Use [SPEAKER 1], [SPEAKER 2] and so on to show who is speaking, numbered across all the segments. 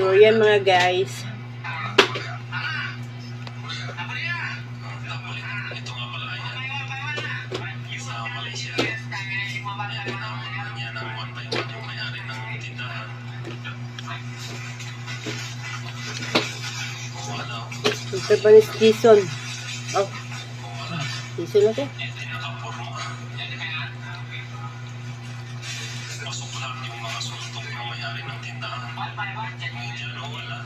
[SPEAKER 1] Durian mga guys.
[SPEAKER 2] Ito nga pala yan. Sa Malaysia. Yan ang one by one yung may-ari ng tindahan. Wala.
[SPEAKER 1] Ito pa ni Jason. Oh. Jason na siya.
[SPEAKER 2] Pasok lang yung mga suntok ng may-ari ng tindahan. Diyan wala.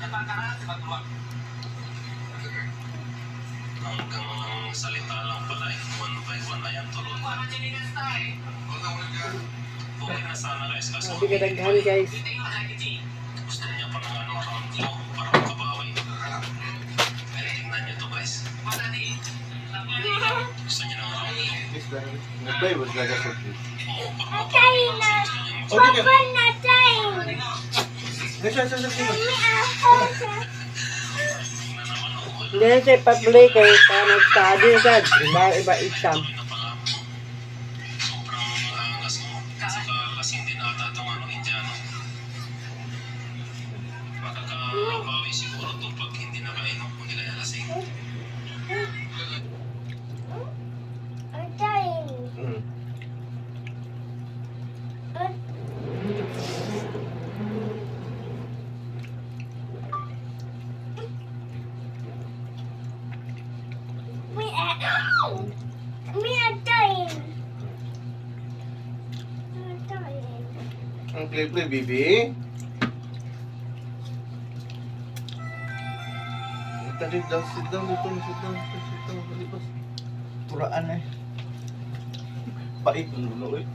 [SPEAKER 2] Hanggang salita lang pala eh. One by one na yan tuloy. Okay na sana guys. Kaso
[SPEAKER 1] Sabi kadaghan guys.
[SPEAKER 2] gusto niya pa ng ano round 2 para makabawi. Pero tingnan nyo to guys. Gusto niya ng round 2.
[SPEAKER 3] Nagplay was like a surprise.
[SPEAKER 1] Hindi na siya pa-play kay para mag-study agad. Iba exam.
[SPEAKER 2] Sobrang angas mo. Saka lasing din ata itong ano, Indiano. Makakabawi siguro ito pag hindi nakainom, hindi kaya lasing.
[SPEAKER 3] Ang play, baby. Tadi dah sit down, Balipas. Turaan eh. Pait ang dulo eh.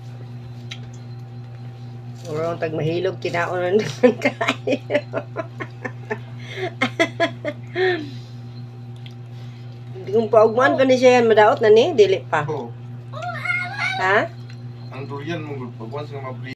[SPEAKER 1] Urong tag mahilog kinaon ng kain. Hindi kong paugman pa ni siya yan madaot na ni dili pa.
[SPEAKER 3] Oh,
[SPEAKER 1] Ha?
[SPEAKER 3] ang durian mong pag once nga mabli